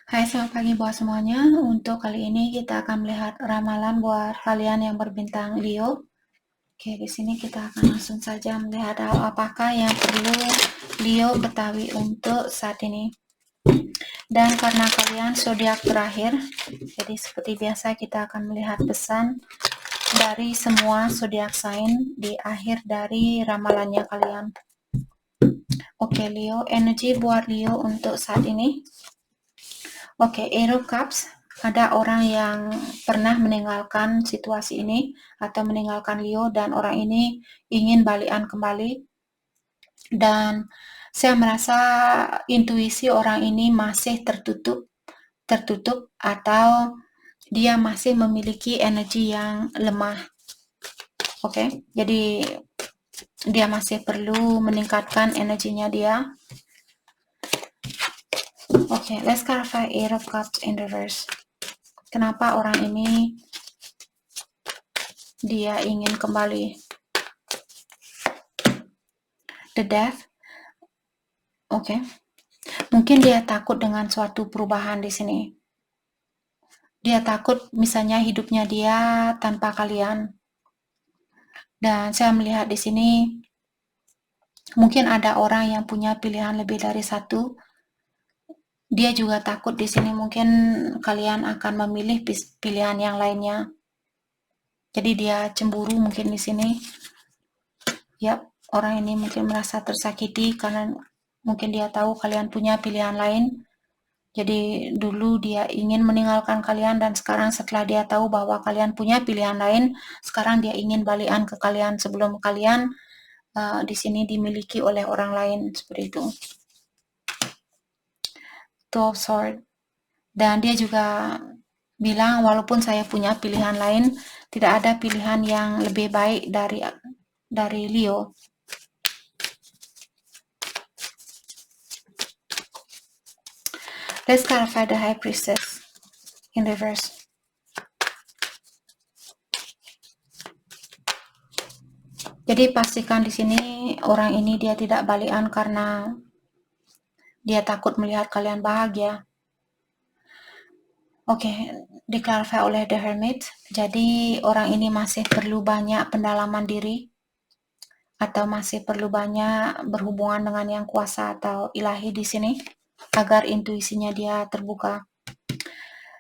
Hai, selamat pagi buat semuanya. Untuk kali ini kita akan melihat ramalan buat kalian yang berbintang Leo. Oke, di sini kita akan langsung saja melihat hal apakah yang perlu Leo ketahui untuk saat ini. Dan karena kalian zodiak terakhir, jadi seperti biasa kita akan melihat pesan dari semua zodiak sign di akhir dari ramalannya kalian. Oke, Leo, energi buat Leo untuk saat ini. Oke, Ace of Cups, ada orang yang pernah meninggalkan situasi ini atau meninggalkan Leo dan orang ini ingin balikan kembali. Dan saya merasa intuisi orang ini masih tertutup atau dia masih memiliki energi yang lemah. Oke, jadi dia masih perlu meningkatkan energinya dia. Oke, let's clarify Eight of Cups in reverse. Kenapa orang ini dia ingin kembali? The Death. Oke. Mungkin dia takut dengan suatu perubahan di sini. Dia takut misalnya hidupnya dia tanpa kalian. Dan saya melihat di sini mungkin ada orang yang punya pilihan lebih dari satu. Dia juga takut di sini mungkin kalian akan memilih pilihan yang lainnya. Jadi dia cemburu mungkin di sini. Yap, orang ini mungkin merasa tersakiti karena mungkin dia tahu kalian punya pilihan lain. Jadi dulu dia ingin meninggalkan kalian dan sekarang setelah dia tahu bahwa kalian punya pilihan lain, sekarang dia ingin balikan ke kalian sebelum kalian di sini dimiliki oleh orang lain seperti itu. Two of Swords. Dan dia juga bilang walaupun saya punya pilihan lain, tidak ada pilihan yang lebih baik dari Leo. Let's clarify the High Priestess in reverse. Jadi pastikan di sini orang ini dia tidak balikan karena dia takut melihat kalian bahagia. Oke, diklarify oleh The Hermit. Jadi orang ini masih perlu banyak pendalaman diri atau masih perlu banyak berhubungan dengan yang kuasa atau ilahi di sini agar intuisinya dia terbuka.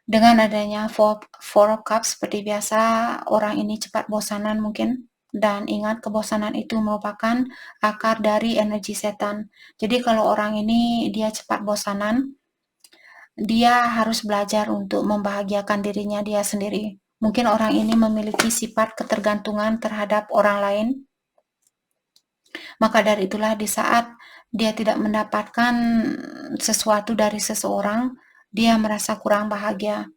Dengan adanya Four of Cups seperti biasa, orang ini cepat bosanan mungkin. Dan ingat, kebosanan itu merupakan akar dari energi setan. Jadi kalau orang ini dia cepat bosanan, dia harus belajar untuk membahagiakan dirinya dia sendiri. Mungkin orang ini memiliki sifat ketergantungan terhadap orang lain. Maka dari itulah di saat dia tidak mendapatkan sesuatu dari seseorang, dia merasa kurang bahagia.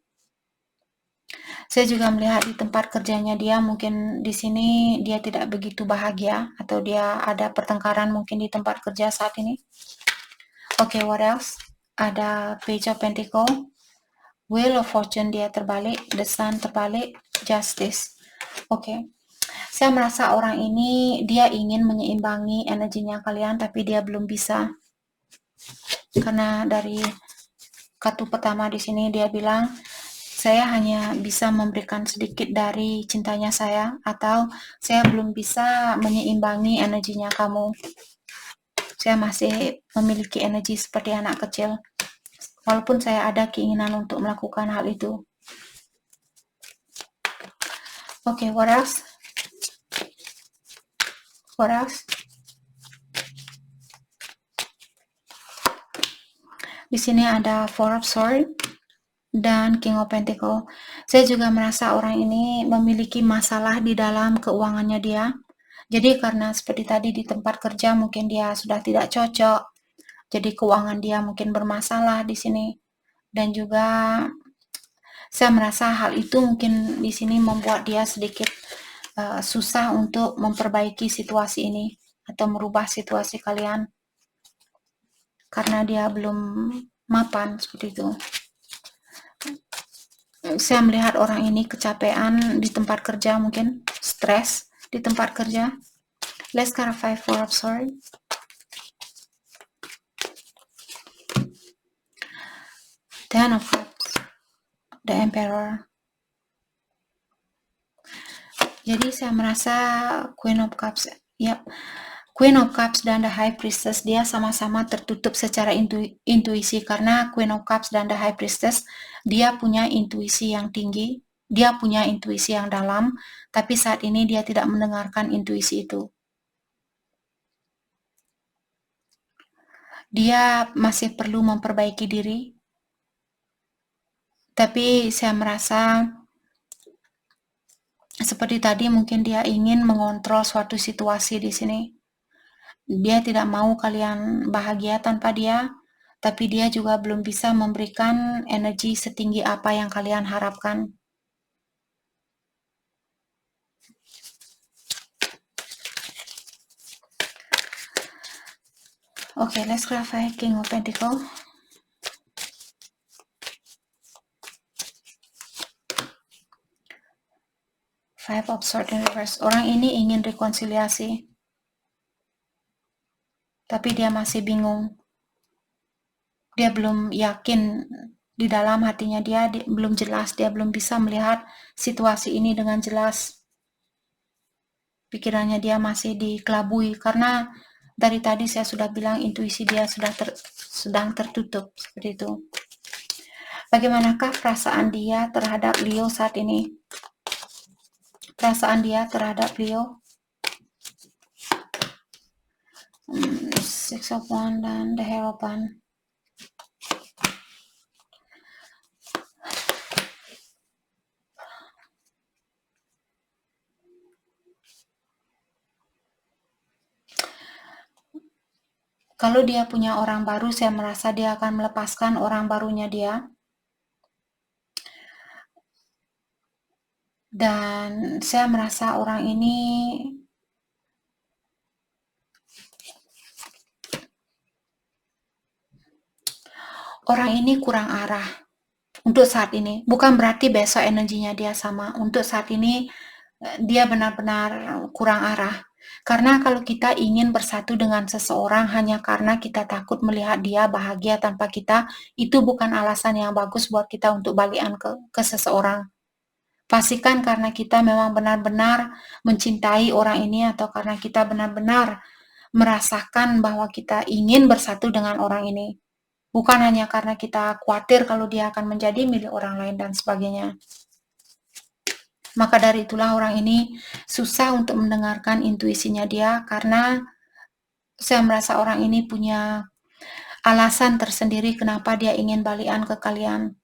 Saya juga melihat di tempat kerjanya dia mungkin di sini dia tidak begitu bahagia atau dia ada pertengkaran mungkin di tempat kerja saat ini. Oke, what else? Ada Page of Pentacle, Wheel of Fortune dia terbalik, The Sun terbalik, Justice. Oke. Saya merasa orang ini dia ingin menyeimbangi energinya kalian tapi dia belum bisa. Karena dari kartu pertama di sini dia bilang saya hanya bisa memberikan sedikit dari cintanya saya atau saya belum bisa menyeimbangi energinya kamu. Saya masih memiliki energi seperti anak kecil. Walaupun saya ada keinginan untuk melakukan hal itu. Oke, what else? What else? Di sini ada Four of Swords dan King of Pentacle. Saya juga merasa orang ini memiliki masalah di dalam keuangannya dia. Jadi karena seperti tadi di tempat kerja mungkin dia sudah tidak cocok. Jadi keuangan dia mungkin bermasalah di sini. Dan juga saya merasa hal itu mungkin di sini membuat dia sedikit susah untuk memperbaiki situasi ini atau merubah situasi kalian. Karena dia belum mapan seperti itu. Saya melihat orang ini kecapean di tempat kerja mungkin, stres di tempat kerja. Let's clarify Four of Swords. Ten of Cups, the Emperor. Jadi saya merasa Queen of Cups, Queen of Cups dan the High Priestess dia sama-sama tertutup secara intuisi, karena Queen of Cups dan the High Priestess dia punya intuisi yang tinggi, dia punya intuisi yang dalam, tapi saat ini dia tidak mendengarkan intuisi itu. Dia masih perlu memperbaiki diri, tapi saya merasa seperti tadi mungkin dia ingin mengontrol suatu situasi di sini. Dia tidak mau kalian bahagia tanpa dia, tapi dia juga belum bisa memberikan energi setinggi apa yang kalian harapkan. Okay, let's clarify King of Pentacles. Five of Swords in reverse. Orang ini ingin rekonsiliasi, tapi dia masih bingung. Dia belum yakin di dalam hatinya, dia belum jelas, dia belum bisa melihat situasi ini dengan jelas. Pikirannya dia masih dikelabui, karena dari tadi saya sudah bilang intuisi dia sedang tertutup, seperti itu. Bagaimanakah perasaan dia terhadap Leo saat ini? Perasaan dia terhadap Leo? Six of Wands dan the Hierophant. Kalau dia punya orang baru, saya merasa dia akan melepaskan orang barunya dia. Dan saya merasa orang ini kurang arah untuk saat ini. Bukan berarti besok energinya dia sama. Untuk saat ini dia benar-benar kurang arah. Karena kalau kita ingin bersatu dengan seseorang hanya karena kita takut melihat dia bahagia tanpa kita, itu bukan alasan yang bagus buat kita untuk balikan ke seseorang. Pastikan karena kita memang benar-benar mencintai orang ini, atau karena kita benar-benar merasakan bahwa kita ingin bersatu dengan orang ini. Bukan hanya karena kita khawatir kalau dia akan menjadi milik orang lain dan sebagainya. Maka dari itulah orang ini susah untuk mendengarkan intuisinya dia, karena saya merasa orang ini punya alasan tersendiri kenapa dia ingin balikan ke kalian.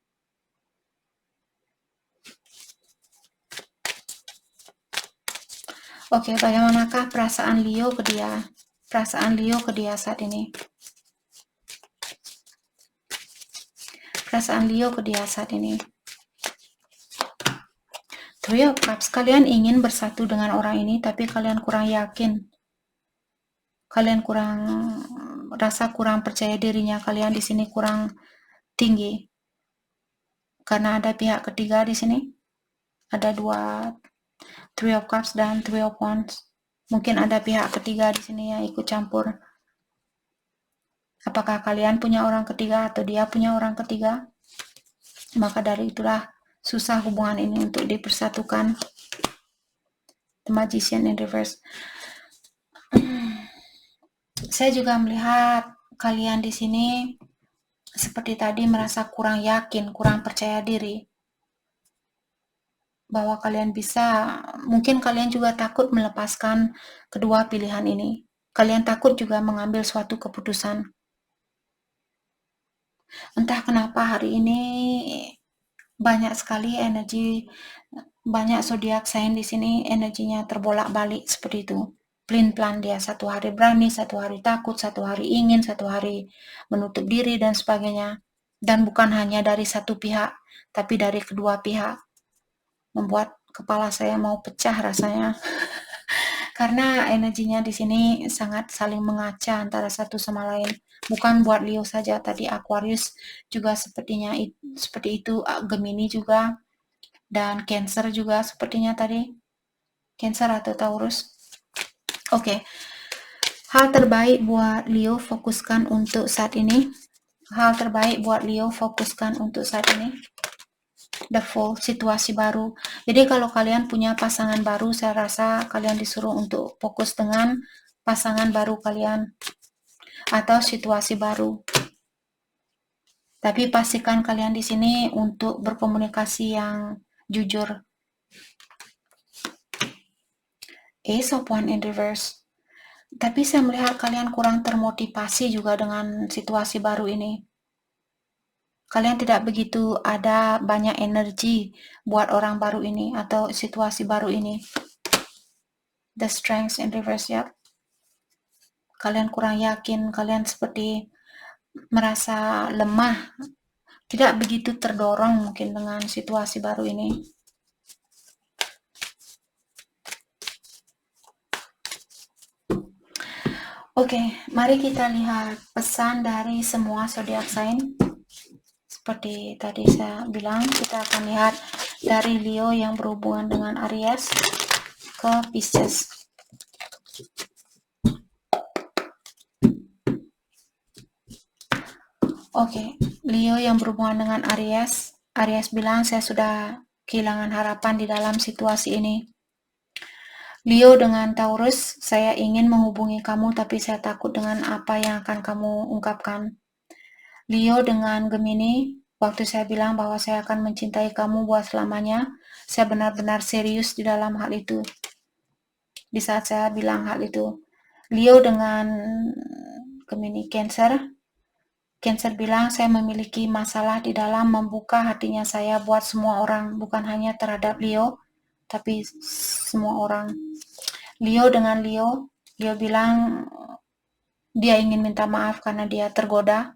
Oke, bagaimanakah perasaan Leo ke dia? Perasaan Leo ke dia saat ini. Perasaan Leo ke dia saat ini. Three of Cups, kalian ingin bersatu dengan orang ini, tapi kalian kurang yakin. Kalian rasa kurang percaya dirinya kalian di sini kurang tinggi. Karena ada pihak ketiga di sini. Ada dua, Three of Cups dan Three of Wands. Mungkin ada pihak ketiga di sini yang ikut campur. Apakah kalian punya orang ketiga atau dia punya orang ketiga? Maka dari itulah susah hubungan ini untuk dipersatukan. The Magician in reverse. Saya juga melihat kalian di sini seperti tadi merasa kurang yakin, kurang percaya diri bahwa kalian bisa. Mungkin kalian juga takut melepaskan kedua pilihan ini. Kalian takut juga mengambil suatu keputusan. Entah kenapa hari ini banyak sekali energi, banyak zodiak sign di sini energinya terbolak-balik seperti itu. Plan dia, satu hari berani, satu hari takut, satu hari ingin, satu hari menutup diri dan sebagainya. Dan bukan hanya dari satu pihak, tapi dari kedua pihak. Membuat kepala saya mau pecah rasanya. Karena energinya di sini sangat saling mengaca antara satu sama lain. Bukan buat Leo saja, tadi Aquarius juga sepertinya seperti itu, Gemini juga, dan Cancer juga sepertinya tadi. Cancer atau Taurus. Oke. Hal terbaik buat Leo fokuskan untuk saat ini. hal terbaik buat Leo fokuskan untuk saat ini? The full situasi baru. Jadi kalau kalian punya pasangan baru, saya rasa kalian disuruh untuk fokus dengan pasangan baru kalian atau situasi baru. Tapi pastikan kalian di sini untuk berkomunikasi yang jujur. Ace of Wands in reverse. Tapi saya melihat kalian kurang termotivasi juga dengan situasi baru ini. Kalian tidak begitu ada banyak energi buat orang baru ini atau situasi baru ini. The Strength in reverse, ya. Kalian kurang yakin, kalian seperti merasa lemah, tidak begitu terdorong mungkin dengan situasi baru ini. Oke, mari kita lihat pesan dari semua zodiak sign. Seperti tadi saya bilang, kita akan lihat dari Leo yang berhubungan dengan Aries ke Pisces. Oke, Leo yang berhubungan dengan Aries. Aries bilang, saya sudah kehilangan harapan di dalam situasi ini. Leo dengan Taurus, saya ingin menghubungi kamu tapi saya takut dengan apa yang akan kamu ungkapkan. Leo dengan Gemini, waktu saya bilang bahwa saya akan mencintai kamu buat selamanya, saya benar-benar serius di dalam hal itu. Di saat saya bilang hal itu. Leo dengan Gemini, Cancer bilang, saya memiliki masalah di dalam membuka hatinya saya buat semua orang, bukan hanya terhadap Leo, tapi semua orang. Leo dengan Leo bilang dia ingin minta maaf karena dia tergoda.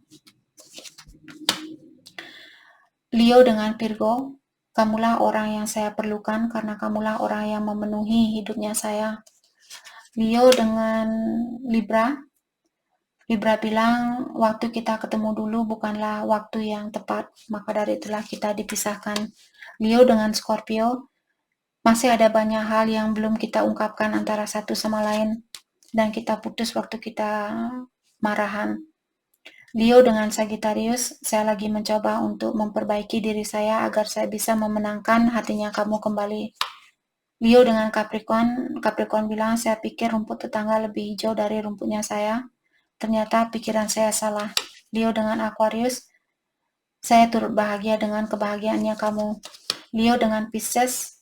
Leo dengan Virgo, kamulah orang yang saya perlukan karena kamulah orang yang memenuhi hidupnya saya. Leo dengan Libra bilang, waktu kita ketemu dulu bukanlah waktu yang tepat, maka dari itulah kita dipisahkan. Leo dengan Scorpio, masih ada banyak hal yang belum kita ungkapkan antara satu sama lain, dan kita putus waktu kita marahan. Leo dengan Sagittarius, saya lagi mencoba untuk memperbaiki diri saya agar saya bisa memenangkan hatinya kamu kembali. Leo dengan Capricorn bilang, saya pikir rumput tetangga lebih hijau dari rumputnya saya. Ternyata pikiran saya salah. Leo dengan Aquarius, saya turut bahagia dengan kebahagiaannya kamu. Leo dengan Pisces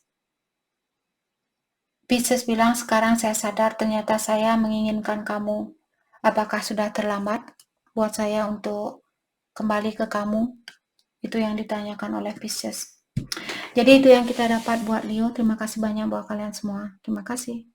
bilang, sekarang saya sadar ternyata saya menginginkan kamu. Apakah sudah terlambat buat saya untuk kembali ke kamu? Itu yang ditanyakan oleh Pisces. Jadi itu yang kita dapat buat Leo. Terima kasih banyak buat kalian semua. Terima kasih.